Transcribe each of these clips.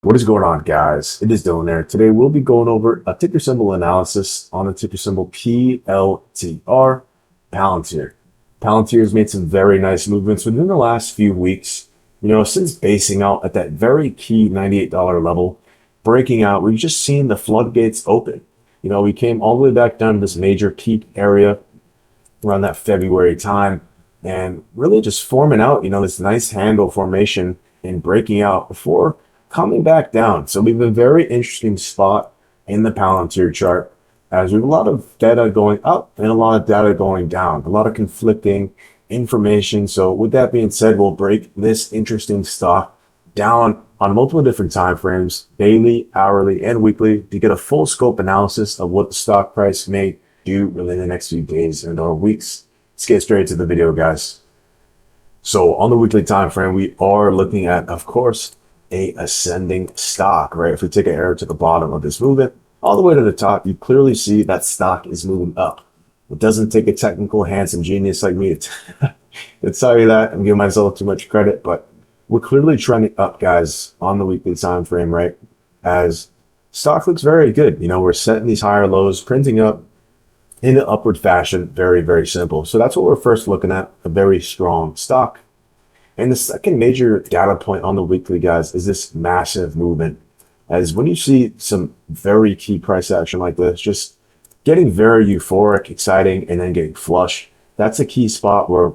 What is going on, guys? It is Dylan there. Today we'll be going over a ticker symbol analysis on the ticker symbol PLTR, Palantir. Palantir has made some very nice movements within the last few weeks. Since basing out at that very key $98 level, breaking out, we've just seen the floodgates open. We came all the way back down to this major peak area around that February time and really just forming out, this nice handle formation and breaking out before coming back down. So we have a very interesting spot in the Palantir chart as we have a lot of data going up and a lot of data going down, a lot of conflicting information. So with that being said, we'll break this interesting stock down on multiple different time frames, daily, hourly, and weekly, to get a full scope analysis of what the stock price may do within the next few days and or weeks. Let's get straight to the video, guys. So on the weekly time frame, we are looking at, of course, a ascending stock, right? If we take an arrow to the bottom of this movement, all the way to the top, you clearly see that stock is moving up. It doesn't take a technical, handsome genius like me to tell you that. I'm giving myself too much credit, but we're clearly trending up, guys, on the weekly time frame, right? As stock looks very good. We're setting these higher lows, printing up in an upward fashion. Very, very simple. So that's what we're first looking at, a very strong stock. And the second major data point on the weekly, guys, is this massive movement. As when you see some very key price action like this, just getting very euphoric, exciting, and then getting flush, that's a key spot where,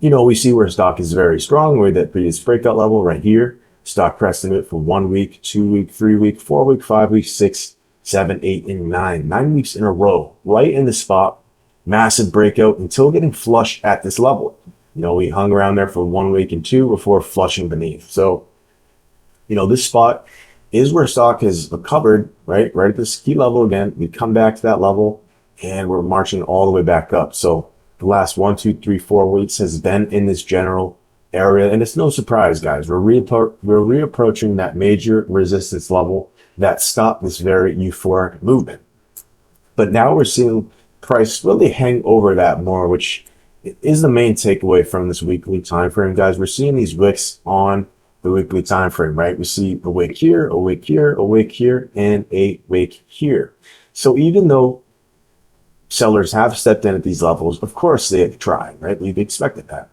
we see where stock is very strong, where that previous breakout level right here, stock pressing it for 1 week, 2 week, 3 week, 4 week, 5 weeks, 6, 7, 8, and 9 weeks in a row, right in the spot, massive breakout until getting flush at this level. We hung around there for 1 week and 2 before flushing beneath. So, this spot is where stock has recovered, right at this key level again. We come back to that level and we're marching all the way back up. So the last 1, 2, 3, 4 weeks has been in this general area. And it's no surprise, guys. We're reapproaching that major resistance level that stopped this very euphoric movement. But now we're seeing price really hang over that more, which is the main takeaway from this weekly time frame, guys. We're seeing these wicks on the weekly time frame, right? We see a wick here, a wick here, a wick here, and a wick here. So even though sellers have stepped in at these levels, of course they have tried, right? We've expected that,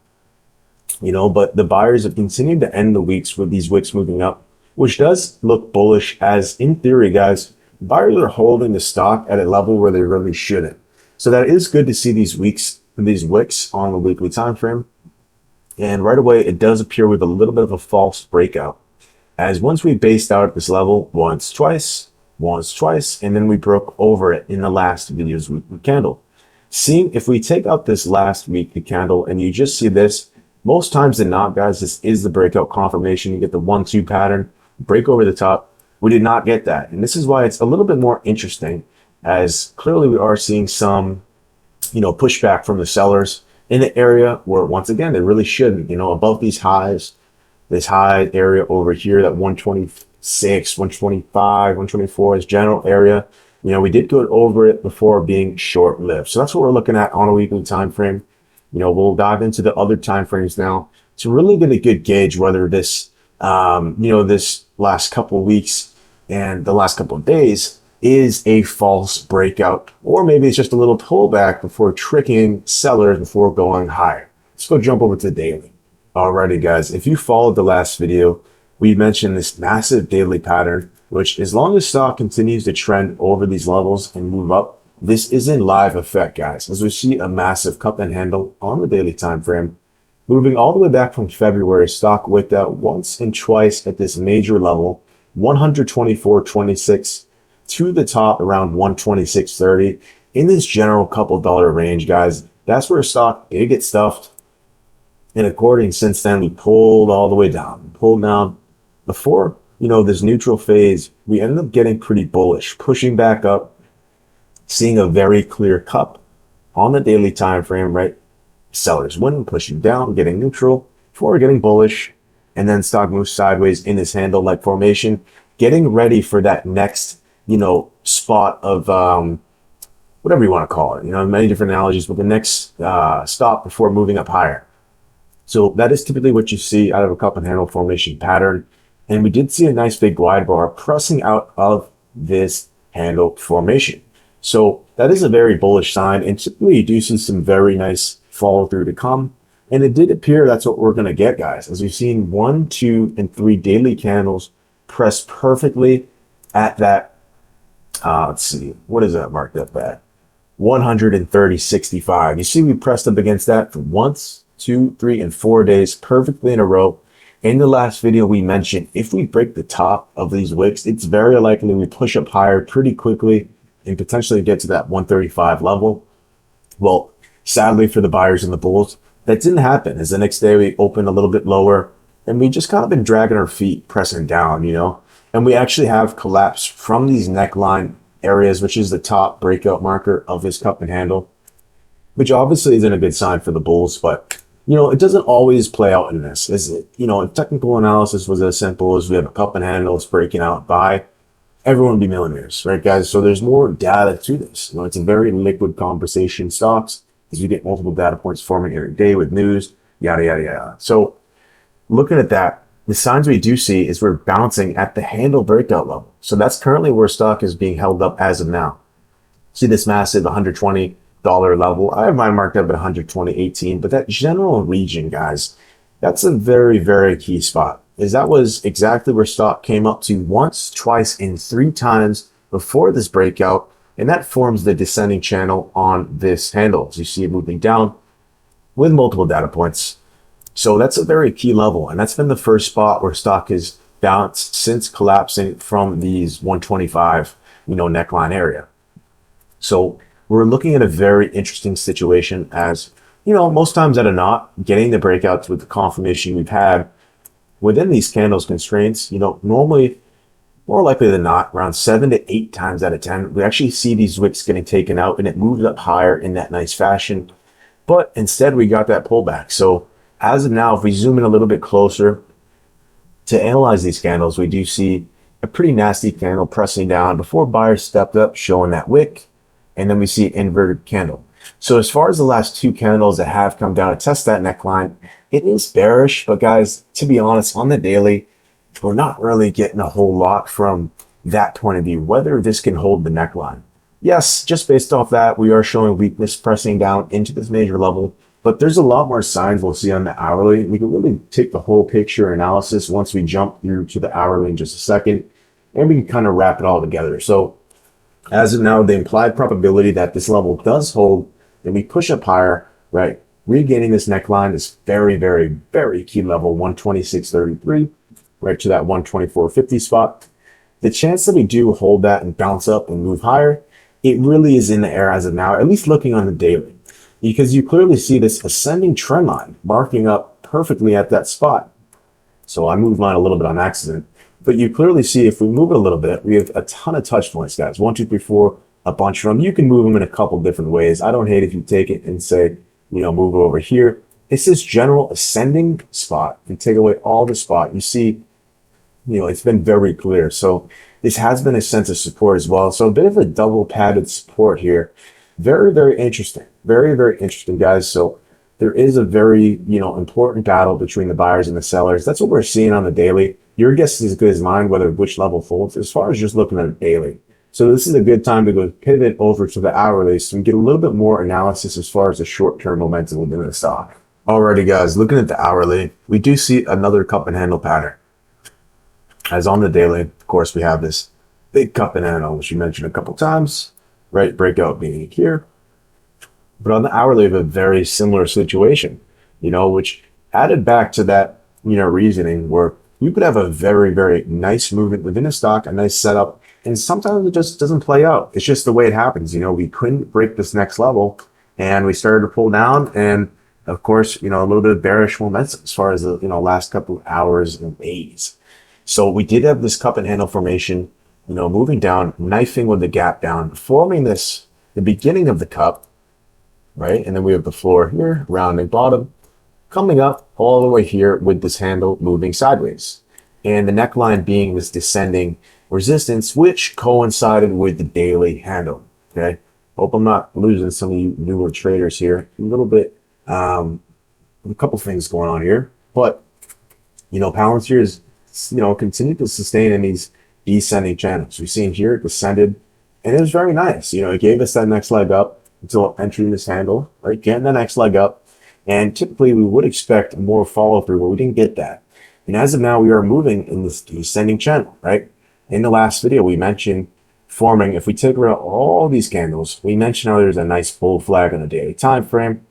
but the buyers have continued to end the weeks with these wicks moving up, which does look bullish, as in theory, guys, buyers are holding the stock at a level where they really shouldn't. So that is good to see these wicks on the weekly time frame. And right away, it does appear with a little bit of a false breakout, as once we based out at this level once, twice, and then we broke over it in the last video's weekly candle. Seeing if we take out this last weekly candle and you just see this, most times than not, guys, this is the breakout confirmation. You get the 1-2 pattern, break over the top. We did not get that. And this is why it's a little bit more interesting, as clearly we are seeing some pushback from the sellers in the area where, once again, they really shouldn't, above these highs, this high area over here, that 126, 125, 124 is general area. We did go over it before being short-lived. So that's what we're looking at on a weekly time frame. We'll dive into the other time frames now to really get a good gauge whether this, this last couple of weeks and the last couple of days is a false breakout, or maybe it's just a little pullback before tricking sellers before going higher. Let's go jump over to daily. Alrighty, guys, if you followed the last video, we mentioned this massive daily pattern, which, as long as stock continues to trend over these levels and move up, this is in live effect, guys, as we see a massive cup and handle on the daily time frame, moving all the way back from February. Stock wicked out once and twice at this major level, 124.26 to the top around 126.30 in this general couple dollar range, guys. That's where stock did get stuffed. And according, since then, we pulled all the way down, before, this neutral phase. We ended up getting pretty bullish, pushing back up, seeing a very clear cup on the daily time frame, right? Sellers winning, pushing down, getting neutral before getting bullish. And then stock moves sideways in this handle-like formation, getting ready for that next spot of whatever you want to call it, many different analogies, but the next stop before moving up higher. So that is typically what you see out of a cup and handle formation pattern. And we did see a nice big glide bar pressing out of this handle formation. So that is a very bullish sign. And typically you do see some very nice follow through to come. And it did appear that's what we're going to get, guys, as we've seen 1, 2, and 3 daily candles press perfectly at that. Let's see, what is that marked up at? 130.65. You see, we pressed up against that for once, 2, 3, and 4 days perfectly in a row. In the last video, we mentioned if we break the top of these wicks, it's very likely we push up higher pretty quickly and potentially get to that 135 level. Well, sadly for the buyers and the bulls, that didn't happen, as the next day we opened a little bit lower and we just kind of been dragging our feet, pressing down, you know, and we actually have collapsed from these neckline areas, which is the top breakout marker of this cup and handle, which obviously isn't a good sign for the bulls, but you know, it doesn't always play out in this, is it? You know, if technical analysis was as simple as we have a cup and handle, it's breaking out by, everyone would be millionaires, right, guys? So there's more data to this. You know, it's a very liquid conversation stocks, because you get multiple data points forming every day with news, yada, yada, yada. So looking at that, the signs we do see is we're bouncing at the handle breakout level. So that's currently where stock is being held up as of now. See this massive $120 level. I have mine marked up at 120.18, but that general region, guys, that's a very, very key spot. Is that was exactly where stock came up to once, twice, and 3 times before this breakout. And that forms the descending channel on this handle. As you see it moving down with multiple data points. So that's a very key level. And that's been the first spot where stock has bounced since collapsing from these 125, you know, neckline area. So we're looking at a very interesting situation, as, you know, most times out of not getting the breakouts with the confirmation we've had within these candles constraints, you know, normally more likely than not, around 7 to 8 times out of 10, we actually see these wicks getting taken out and it moves up higher in that nice fashion. But instead we got that pullback. So as of now, if we zoom in a little bit closer to analyze these candles, we do see a pretty nasty candle pressing down before buyers stepped up, showing that wick. And then we see an inverted candle. So as far as the last 2 candles that have come down to test that neckline, it is bearish. But guys, to be honest, on the daily, we're not really getting a whole lot from that point of view, whether this can hold the neckline. Yes, just based off that, we are showing weakness pressing down into this major level, but there's a lot more signs we'll see on the hourly. We can really take the whole picture analysis once we jump through to the hourly in just a second, and we can kind of wrap it all together. So as of now, the implied probability that this level does hold and we push up higher, right, regaining this neckline is very, very, very key level, 126.33. right to that 124.50 spot. The chance that we do hold that and bounce up and move higher, it really is in the air as of now, at least looking on the daily, because you clearly see this ascending trend line marking up perfectly at that spot. So I moved mine a little bit on accident, but you clearly see if we move it a little bit, we have a ton of touch points, guys. 1, 2, 3, 4, a bunch of them. You can move them in a couple different ways. I don't hate if you take it and say, you know, move it over here. It's this general ascending spot. If you take away all the spot, you see, you know, it's been very clear. So this has been a sense of support as well. So a bit of a double padded support here. Very, very interesting. Very, very interesting, guys. So there is a very, you know, important battle between the buyers and the sellers. That's what we're seeing on the daily. Your guess is as good as mine, whether which level folds, as far as just looking at it daily. So this is a good time to go pivot over to the hourly so we get a little bit more analysis as far as the short-term momentum within the stock. Alrighty, guys, looking at the hourly, we do see another cup and handle pattern. As on the daily, of course, we have this big cup and handle, which you mentioned a couple times, right? Breakout being here. But on the hourly, we have a very similar situation, you know, which added back to that, you know, reasoning where you could have a very, very nice movement within a stock, a nice setup, and sometimes it just doesn't play out. It's just the way it happens. You know, we couldn't break this next level and we started to pull down, and of course, you know, a little bit of bearish momentum as far as the, you know, last couple of hours and days. So we did have this cup and handle formation, you know, moving down, knifing with the gap down, forming this, the beginning of the cup, right? And then we have the floor here, rounding bottom, coming up all the way here with this handle moving sideways. And the neckline being this descending resistance, which coincided with the daily handle, okay? Hope I'm not losing some of you newer traders here. A little bit, a couple things going on here. But, you know, Palantir is continued to sustain in these descending channels. We've seen here it descended, and it was very nice. It gave us that next leg up until entering this handle, right? Getting the next leg up. And typically we would expect more follow through, but we didn't get that. And as of now, we are moving in this descending channel, right? In the last video, we mentioned forming, if we take out all these candles, we mentioned how there's a nice bull flag on a daily time frame.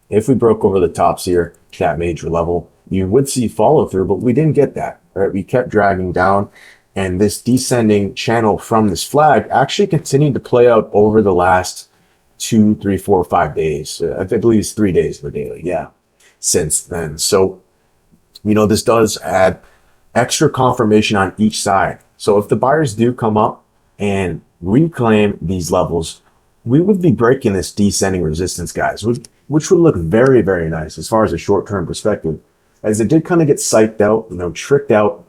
If we broke over the tops here, that major level, you would see follow through, but we didn't get that, right? We kept dragging down, and this descending channel from this flag actually continued to play out over the last 2, 3, 4, 5 days. I believe it's 3 days for daily. Yeah. Since then. So, this does add extra confirmation on each side. So if the buyers do come up and reclaim these levels, we would be breaking this descending resistance, guys, which would look very, very nice as far as a short-term perspective, as it did kind of get psyched out, tricked out.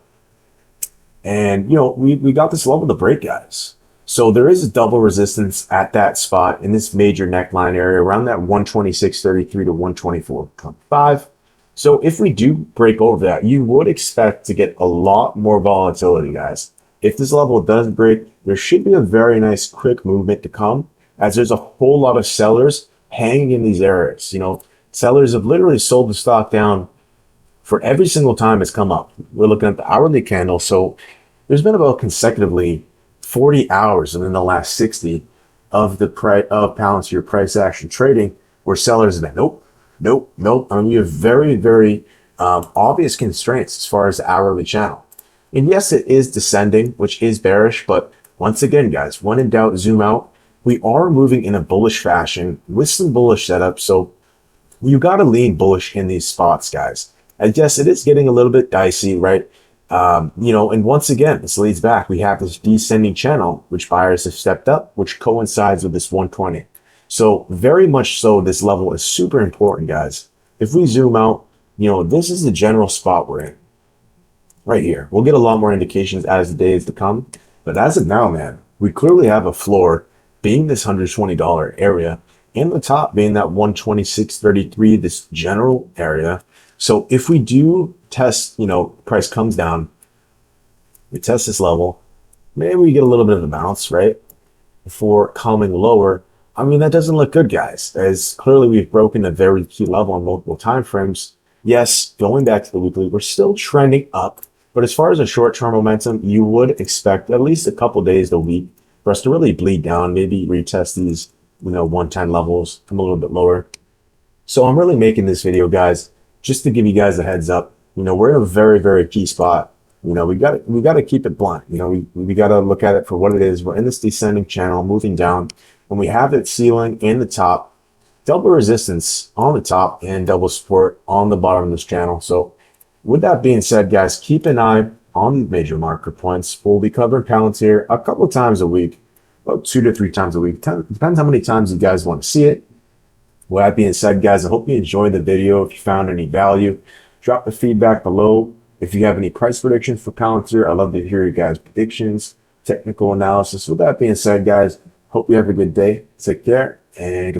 And, we got this level to break, guys. So there is a double resistance at that spot in this major neckline area around that 126.33 to 124.5. So if we do break over that, you would expect to get a lot more volatility, guys. If this level does break, there should be a very nice quick movement to come, as there's a whole lot of sellers hanging in these areas. Sellers have literally sold the stock down for every single time it's come up. We're looking at the hourly candle. So there's been about consecutively 40 hours and in the last 60 of the Palantir price action trading where sellers have been, nope. I mean, we have very, very obvious constraints as far as the hourly channel. And yes, it is descending, which is bearish. But once again, guys, when in doubt, zoom out. We are moving in a bullish fashion with some bullish setup. So you got to lean bullish in these spots, guys. And yes, it is getting a little bit dicey, right? And once again, this leads back. We have this descending channel, which buyers have stepped up, which coincides with this 120. So very much so, this level is super important, guys. If we zoom out, this is the general spot we're in right here. We'll get a lot more indications as the days to come. But as of now, man, we clearly have a floor being this $120 area and the top being that 126.33, this general area. So if we do test, price comes down, we test this level, maybe we get a little bit of a bounce, right? Before coming lower. I mean, that doesn't look good, guys, as clearly we've broken a very key level on multiple time frames. Yes, going back to the weekly, we're still trending up, but as far as a short-term momentum, you would expect at least a couple days a week for us to really bleed down, maybe retest these, 110 levels, come a little bit lower. So I'm really making this video, guys, just to give you guys a heads up. We're in a very, very key spot. We got to keep it blunt. We got to look at it for what it is. We're in this descending channel, moving down, and we have that ceiling and the top, double resistance on the top and double support on the bottom of this channel. So with that being said, guys, keep an eye on major marker points. We'll be covering Palantir a couple of times a week, about 2 to 3 times a week. Depends how many times you guys want to see it. With that being said, guys, I hope you enjoyed the video. If you found any value, drop the feedback below. If you have any price predictions for Palantir, I'd love to hear your guys' predictions, technical analysis. With that being said, guys, hope you have a good day. Take care and